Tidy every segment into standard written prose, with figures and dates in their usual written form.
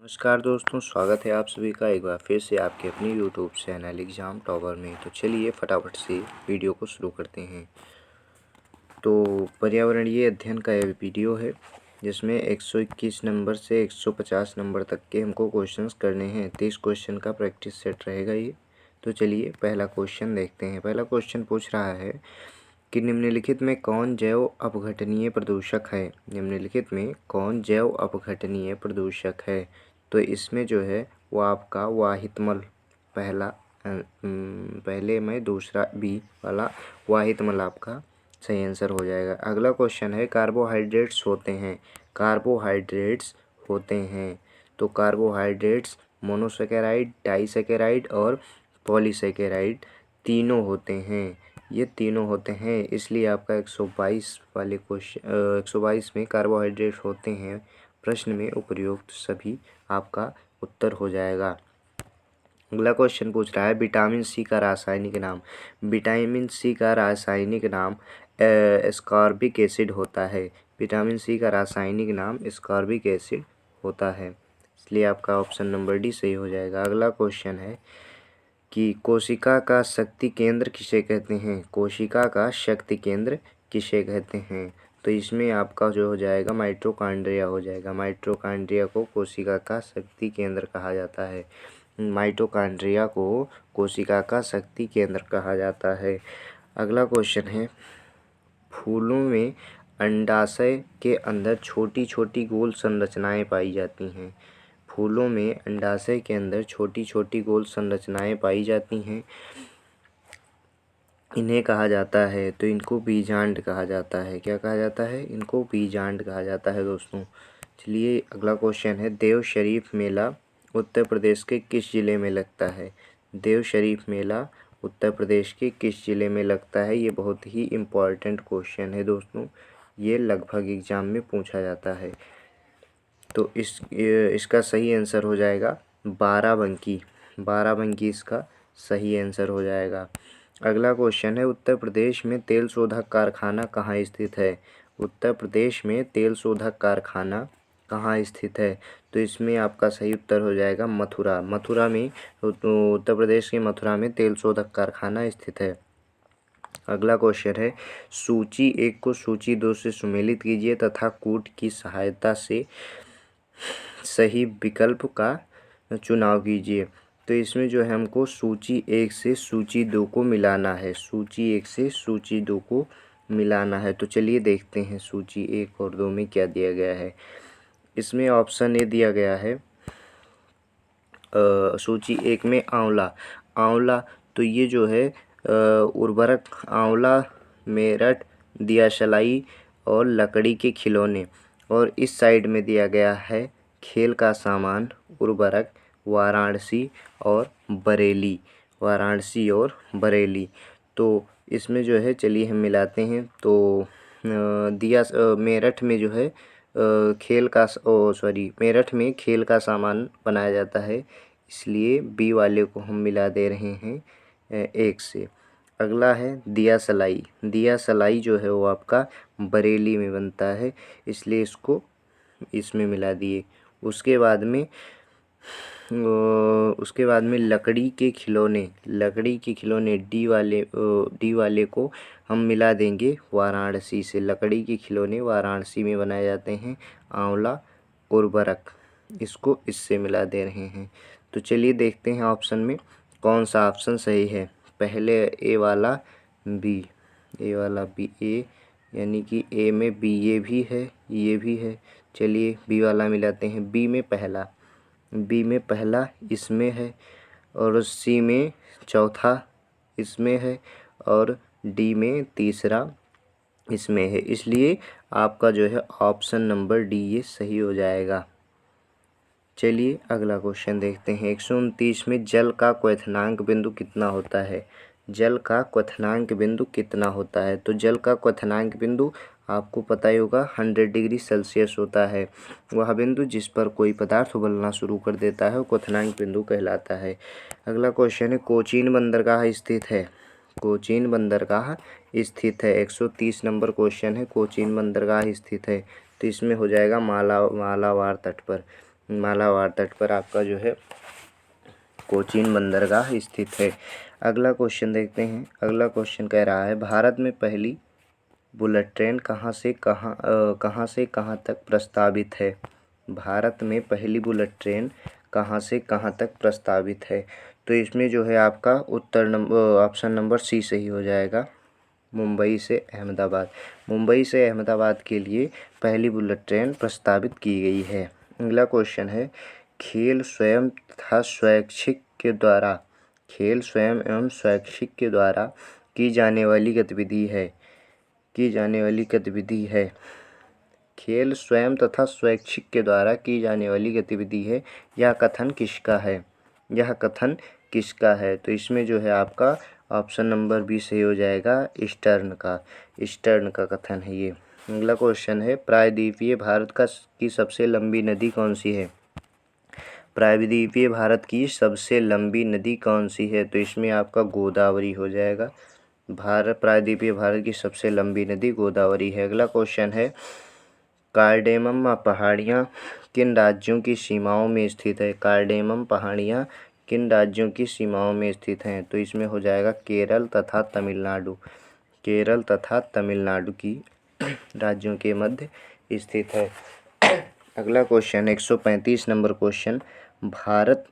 नमस्कार दोस्तों, स्वागत है आप सभी का एक बार फिर से आपके अपनी यूट्यूब चैनल एग्ज़ाम टॉपर में। तो चलिए फटाफट से वीडियो को शुरू करते हैं। तो पर्यावरणीय अध्ययन का यह वीडियो है जिसमें 121 नंबर से 150 नंबर तक के हमको क्वेश्चंस करने हैं। 30 क्वेश्चन का प्रैक्टिस सेट रहेगा ये। तो चलिए पहला क्वेश्चन देखते हैं। पहला क्वेश्चन पूछ रहा है कि निम्नलिखित में कौन जैव अपघटनीय प्रदूषक है। निम्नलिखित में कौन जैव अपघटनीय प्रदूषक है। तो इसमें जो है वो आपका वाहितमल पहले में दूसरा बी वाला वाहितमल आपका सही आंसर हो जाएगा। अगला क्वेश्चन है कार्बोहाइड्रेट्स होते हैं। कार्बोहाइड्रेट्स होते हैं तो कार्बोहाइड्रेट्स मोनोसेकेराइड, डाइसेकेराइड और पॉलीसेकेराइड तीनों होते हैं। ये तीनों होते हैं, इसलिए आपका 122 वाले क्वेश्चन 122 में कार्बोहाइड्रेट होते हैं प्रश्न में उपयुक्त सभी आपका उत्तर हो जाएगा। अगला क्वेश्चन पूछ रहा है विटामिन सी का रासायनिक नाम। विटामिन सी का रासायनिक नाम एस्कॉर्बिक एसिड होता है। विटामिन सी का रासायनिक नाम एस्कॉर्बिक एसिड होता है, इसलिए आपका ऑप्शन नंबर डी सही हो जाएगा। अगला क्वेश्चन है कि कोशिका का शक्ति केंद्र किसे कहते हैं। कोशिका का शक्ति केंद्र किसे कहते हैं। तो इसमें आपका जो हो जाएगा माइटोकॉन्ड्रिया हो जाएगा। माइटोकॉन्ड्रिया को कोशिका का शक्ति केंद्र कहा जाता है। माइटोकॉन्ड्रिया को कोशिका का शक्ति केंद्र कहा जाता है। अगला क्वेश्चन है फूलों में अंडाशय के अंदर छोटी छोटी गोल संरचनाएं पाई जाती हैं। फूलों में अंडाशय के अंदर छोटी छोटी गोल संरचनाएं पाई जाती हैं, इन्हें कहा जाता है तो इनको बीजांड कहा जाता है। क्या कहा जाता है? इनको बीजांड कहा जाता है दोस्तों। चलिए अगला क्वेश्चन है देव शरीफ मेला उत्तर प्रदेश के किस ज़िले में लगता है। देव शरीफ मेला उत्तर प्रदेश के किस ज़िले में लगता है। ये बहुत ही इम्पॉर्टेंट क्वेश्चन है दोस्तों, ये लगभग एग्ज़ाम में पूछा जाता है। तो इसका सही आंसर हो जाएगा बाराबंकी। बाराबंकी इसका सही आंसर हो जाएगा। अगला क्वेश्चन है उत्तर प्रदेश में तेल शोधक कारखाना कहाँ स्थित है। उत्तर प्रदेश में तेल शोधक कारखाना कहाँ स्थित है। तो इसमें आपका सही उत्तर हो जाएगा मथुरा। मथुरा में उत्तर प्रदेश के मथुरा में तेल शोधक कारखाना स्थित है। अगला क्वेश्चन है सूची 1 को सूची 2 से सुमेलित कीजिए तथा कूट की सहायता से सही विकल्प का चुनाव कीजिए। तो इसमें जो है हमको सूची 1 से सूची 2 को मिलाना है। सूची 1 से सूची 2 को मिलाना है। तो चलिए देखते हैं सूची 1 और 2 में क्या दिया गया है। इसमें ऑप्शन ए दिया गया है सूची 1 में आंवला। आंवला तो ये जो है उर्वरक आंवला, मेरठ, दियाशलाई और लकड़ी के खिलौने। और इस साइड में दिया गया है खेल का सामान, उर्वरक, वाराणसी और बरेली। वाराणसी और बरेली। तो इसमें जो है चलिए हम मिलाते हैं। तो मेरठ में जो है मेरठ में खेल का सामान बनाया जाता है, इसलिए बी वाले को हम मिला दे रहे हैं 1 से। अगला है दिया सलाई। दिया सलाई जो है वो आपका बरेली में बनता है, इसलिए इसको इसमें मिला दिए। उसके बाद में लकड़ी के खिलौने। लकड़ी के खिलौने डी वाले को हम मिला देंगे वाराणसी से। लकड़ी के खिलौने वाराणसी में बनाए जाते हैं। आंवला, उर्वरक, इसको इससे मिला दे रहे हैं। तो चलिए देखते हैं ऑप्शन में कौन सा ऑप्शन सही है। पहले ए वाला बी, ए वाला बी, ए यानी कि ए में बी ये भी है, ये भी है। चलिए बी वाला मिलाते हैं। बी में पहला इसमें है और सी में चौथा इसमें है और डी में तीसरा इसमें है, इसलिए आपका जो है ऑप्शन नंबर डी ये सही हो जाएगा। चलिए अगला क्वेश्चन देखते हैं। 129 में जल का क्वथनांक बिंदु कितना होता है। जल का क्वथनांक बिंदु कितना होता है। तो जल का क्वथनांक बिंदु आपको पता ही होगा 100 डिग्री सेल्सियस होता है। वह बिंदु जिस पर कोई पदार्थ उबलना शुरू कर देता है वो क्वथनांक बिंदु कहलाता है। अगला क्वेश्चन है कोचीन बंदरगाह स्थित है। कोचीन बंदरगाह स्थित है। 130 नंबर क्वेश्चन है कोचीन बंदरगाह स्थित है। तो इसमें हो जाएगा मालाबार तट पर। मालाबार तट पर आपका जो है कोचीन बंदरगाह स्थित है। अगला क्वेश्चन देखते हैं। अगला क्वेश्चन कह रहा है भारत में पहली बुलेट ट्रेन कहाँ से कहाँ तक प्रस्तावित है। भारत में पहली बुलेट ट्रेन कहाँ से कहाँ तक प्रस्तावित है। तो इसमें जो है आपका ऑप्शन नंबर सी सही हो जाएगा, मुंबई से अहमदाबाद। मुंबई से अहमदाबाद के लिए पहली बुलेट ट्रेन प्रस्तावित की गई है। अगला क्वेश्चन है खेल स्वयं तथा स्वैच्छिक के द्वारा खेल स्वयं एवं स्वैच्छिक के द्वारा की जाने वाली गतिविधि है खेल स्वयं तथा स्वैच्छिक के द्वारा की जाने वाली गतिविधि है। यह कथन किसका है। तो इसमें जो है आपका ऑप्शन नंबर बी सही हो जाएगा, ईस्टर्न का कथन है ये। अगला क्वेश्चन है प्रायद्वीपीय भारत की सबसे लंबी नदी कौन सी है। प्रायद्वीपीय भारत की सबसे लंबी नदी कौन सी है। तो इसमें आपका गोदावरी हो जाएगा। प्रायद्वीपीय भारत की सबसे लंबी नदी गोदावरी है। अगला क्वेश्चन है कार्डेमम पहाड़ियाँ किन राज्यों की सीमाओं में स्थित है। कार्डेमम पहाड़ियाँ किन राज्यों की सीमाओं में स्थित हैं। तो इसमें हो जाएगा केरल तथा तमिलनाडु की राज्यों के मध्य स्थित है। अगला question 135 number question Bharat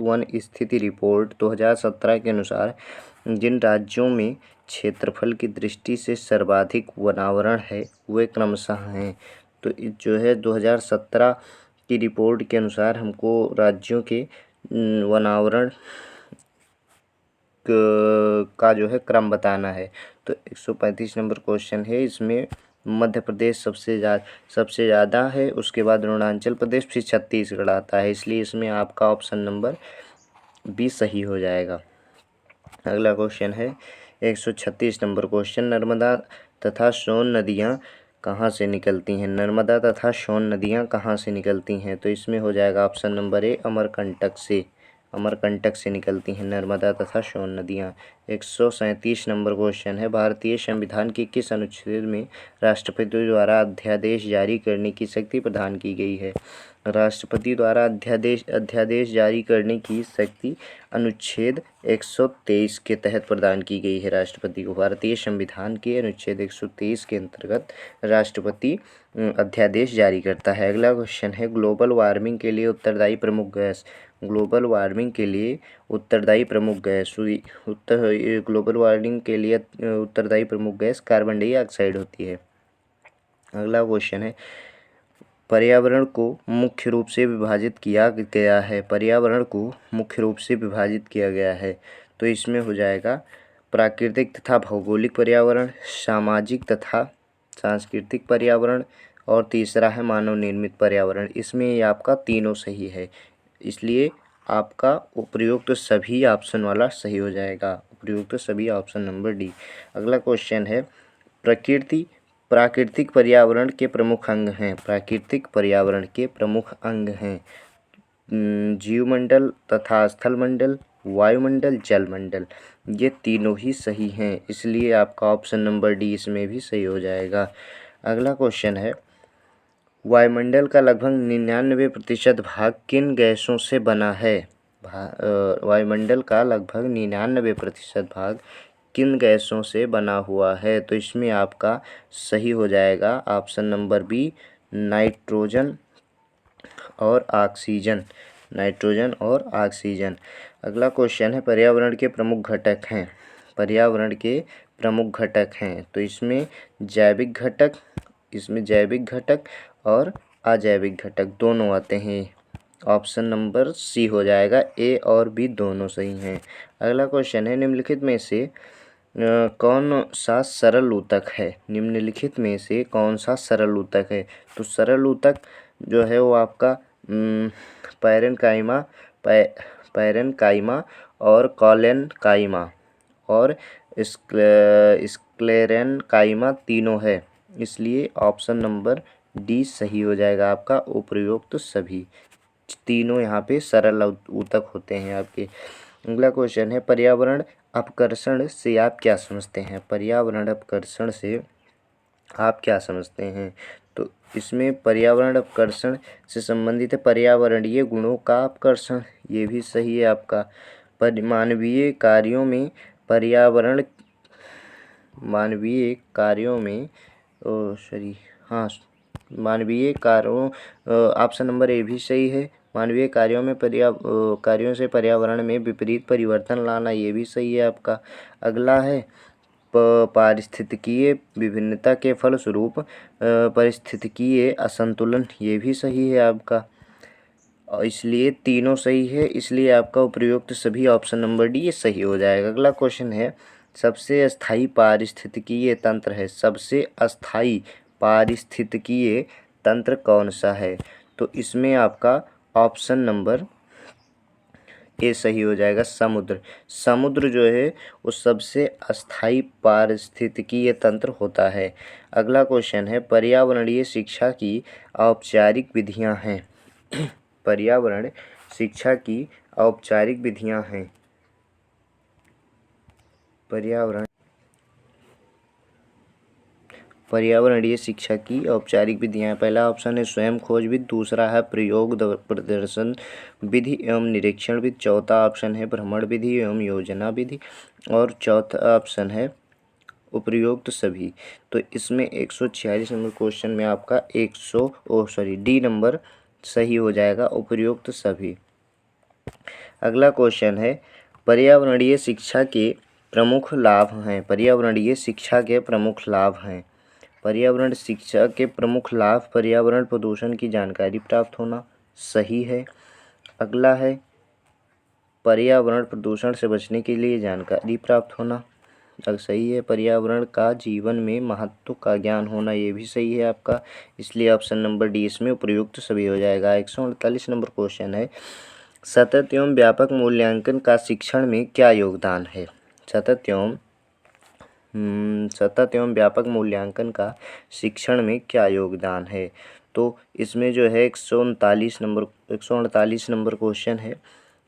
one स्थिति रिपोर्ट 2017 के अनुसार जिन राज्यों में क्षेत्रफल की दृष्टि से सर्वाधिक वनावरण है वे क्रमशः हैं। तो जो है 2017 की रिपोर्ट के अनुसार हमको राज्यों के वनावरण का जो है क्रम बताना है। तो 135 नंबर क्वेश्चन है। इसमें मध्य प्रदेश सबसे ज़्यादा है, उसके बाद अरुणाचल प्रदेश, फिर छत्तीसगढ़ आता है। इसलिए इसमें आपका ऑप्शन नंबर बी सही हो जाएगा। अगला क्वेश्चन है 136 नंबर क्वेश्चन नर्मदा तथा सोन नदियाँ कहाँ से निकलती हैं। नर्मदा तथा सोन नदियाँ कहाँ से निकलती हैं। तो इसमें हो जाएगा ऑप्शन नंबर ए अमरकंटक से निकलती हैं नर्मदा तथा सोन नदियाँ। 137 नंबर क्वेश्चन है भारतीय संविधान के किस अनुच्छेद में राष्ट्रपति द्वारा अध्यादेश जारी करने की शक्ति प्रदान की गई है। राष्ट्रपति द्वारा अध्यादेश जारी करने की शक्ति अनुच्छेद 123 के तहत प्रदान की गई है राष्ट्रपति को। भारतीय संविधान के अनुच्छेद 123 के अंतर्गत राष्ट्रपति अध्यादेश जारी करता है। अगला क्वेश्चन है ग्लोबल वार्मिंग के लिए उत्तरदायी प्रमुख गैस। ग्लोबल वार्मिंग के लिए उत्तरदायी प्रमुख गैस कार्बन डाइऑक्साइड होती है। अगला क्वेश्चन है पर्यावरण को मुख्य रूप से विभाजित किया गया है। तो इसमें हो जाएगा प्राकृतिक तथा भौगोलिक पर्यावरण, सामाजिक तथा सांस्कृतिक पर्यावरण और तीसरा है मानव निर्मित पर्यावरण। इसमें ये आपका तीनों सही है, इसलिए आपका उपयुक्त सभी ऑप्शन वाला सही हो जाएगा, उपयुक्त सभी ऑप्शन नंबर डी। अगला क्वेश्चन है प्राकृतिक पर्यावरण के प्रमुख अंग हैं जीवमंडल तथा स्थलमंडल, वायुमंडल, जलमंडल। ये तीनों ही सही हैं, इसलिए आपका ऑप्शन नंबर डी इसमें भी सही हो जाएगा। अगला क्वेश्चन है वायुमंडल का लगभग 99% भाग किन गैसों से बना है। वायुमंडल का लगभग 99% भाग किन गैसों से बना हुआ है। तो इसमें आपका सही हो जाएगा ऑप्शन नंबर बी नाइट्रोजन और ऑक्सीजन। अगला क्वेश्चन है पर्यावरण के प्रमुख घटक हैं। तो इसमें जैविक घटक और अजैविक घटक दोनों आते हैं। ऑप्शन नंबर सी हो जाएगा, ए और बी दोनों सही हैं। अगला क्वेश्चन है निम्नलिखित में से कौन सा सरल ऊतक है। तो सरल ऊतक जो है वो आपका पैरेन्काइमा और कॉलेनकाइमा और स्क्लेरेन्काइमा तीनों है, इसलिए ऑप्शन नंबर डी सही हो जाएगा आपका उपयुक्त सभी। तीनों यहाँ पे सरल ऊतक होते हैं आपके। अगला क्वेश्चन है पर्यावरण अपकर्षण से आप क्या समझते हैं। तो इसमें पर्यावरण अपकर्षण से संबंधित है, पर्यावरणीय गुणों का अपकर्षण, ये भी सही है आपका। मानवीय कार्यों में पर्यावरण, मानवीय कार्यों में हाँ, मानवीय कार्यों, ऑप्शन नंबर ए भी सही है। मानवीय कार्यों में कार्यों से पर्यावरण में विपरीत परिवर्तन लाना, ये भी सही है आपका। अगला है पारिस्थितिकीय विभिन्नता के फलस्वरूप पारिस्थितिकीय असंतुलन, ये भी सही है आपका। और इसलिए तीनों सही है, इसलिए आपका उपयुक्त सभी ऑप्शन नंबर डी ये सही हो जाएगा। अगला क्वेश्चन है, सबसे अस्थायी पारिस्थितिकीय तंत्र है, सबसे अस्थायी पारिस्थितिकीय तंत्र कौन सा है? तो इसमें आपका ऑप्शन नंबर ए सही हो जाएगा, समुद्र। समुद्र जो है वो सबसे अस्थायी पारिस्थितिकीय तंत्र होता है। अगला क्वेश्चन है, पर्यावरणीय शिक्षा की औपचारिक विधियां हैं। पर्यावरण शिक्षा की औपचारिक विधियां हैं। पर्यावरणीय शिक्षा की औपचारिक विधियां, पहला ऑप्शन है स्वयं खोज विधि, दूसरा है प्रयोग प्रदर्शन विधि एवं निरीक्षण विधि, चौथा ऑप्शन है भ्रमण विधि एवं योजना विधि, और चौथा ऑप्शन है उपयुक्त सभी। तो इसमें 146 नंबर क्वेश्चन में आपका डी नंबर सही हो जाएगा, उपयुक्त सभी। अगला क्वेश्चन है, पर्यावरणीय शिक्षा के प्रमुख लाभ हैं। पर्यावरणीय शिक्षा के प्रमुख लाभ हैं। पर्यावरण शिक्षा के प्रमुख लाभ, पर्यावरण प्रदूषण की जानकारी प्राप्त होना, सही है। अगला है पर्यावरण प्रदूषण से बचने के लिए जानकारी प्राप्त होना, सही है। पर्यावरण का जीवन में महत्व का ज्ञान होना, ये भी सही है आपका, इसलिए ऑप्शन नंबर डी इसमें उपयुक्त सभी हो जाएगा। 148 नंबर क्वेश्चन है, सतत एवं व्यापक मूल्यांकन का शिक्षण में क्या योगदान है? सतत एवं व्यापक मूल्यांकन का शिक्षण में क्या योगदान है? तो इसमें जो है 139 नंबर क्वेश्चन है।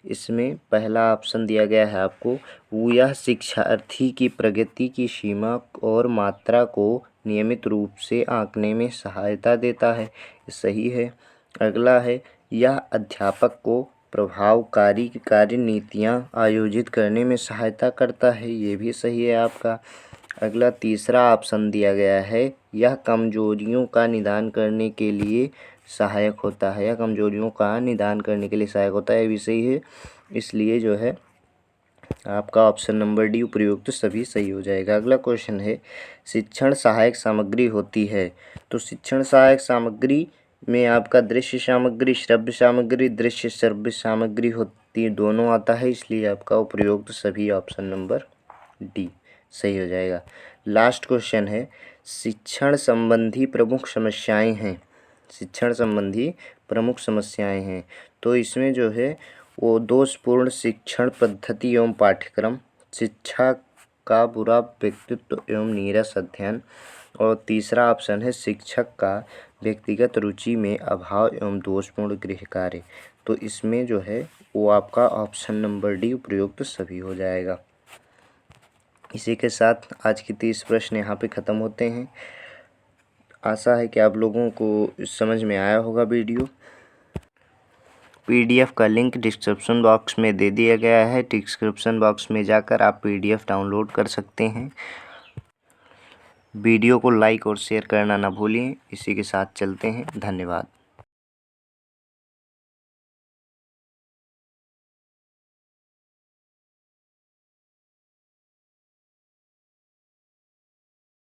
इसमें पहला ऑप्शन दिया गया है आपको, वो यह शिक्षार्थी की प्रगति की सीमा और मात्रा को नियमित रूप से आंकने में सहायता देता है, सही है। अगला है, यह अध्यापक को प्रभावकारी कार्य नीतियाँ आयोजित करने में सहायता करता है, ये भी सही है आपका। अगला तीसरा ऑप्शन दिया गया है, यह कमजोरियों का निदान करने के लिए सहायक होता है, या कमजोरियों का निदान करने के लिए सहायक होता है, ये भी सही है। इसलिए जो है आपका ऑप्शन नंबर डी उपयुक्त सभी सही हो जाएगा। अगला क्वेश्चन है, शिक्षण सहायक सामग्री होती है। तो शिक्षण सहायक सामग्री में आपका दृश्य सामग्री, श्रव्य सामग्री, दृश्य श्रव्य सामग्री होती है, दोनों आता है, इसलिए आपका उपयुक्त सभी ऑप्शन नंबर डी सही हो जाएगा। लास्ट क्वेश्चन है, शिक्षण संबंधी प्रमुख समस्याएं हैं। शिक्षण संबंधी प्रमुख समस्याएं हैं, तो इसमें जो है वो दोषपूर्ण शिक्षण पद्धति एवं पाठ्यक्रम, शिक्षा का बुरा व्यक्तित्व एवं नीरस अध्ययन, और तीसरा ऑप्शन है शिक्षक का व्यक्तिगत रुचि में अभाव एवं दोषपूर्ण गृह कार्य। तो इसमें जो है वो आपका ऑप्शन नंबर डी उपयुक्त सभी हो जाएगा। इसी के साथ आज की 30 प्रश्न यहाँ पे ख़त्म होते हैं। आशा है कि आप लोगों को समझ में आया होगा वीडियो। PDF का लिंक डिस्क्रिप्शन बॉक्स में दे दिया गया है, डिस्क्रिप्शन बॉक्स में जाकर आप PDF डाउनलोड कर सकते हैं। वीडियो को लाइक और शेयर करना ना भूलें। इसी के साथ चलते हैं, धन्यवाद।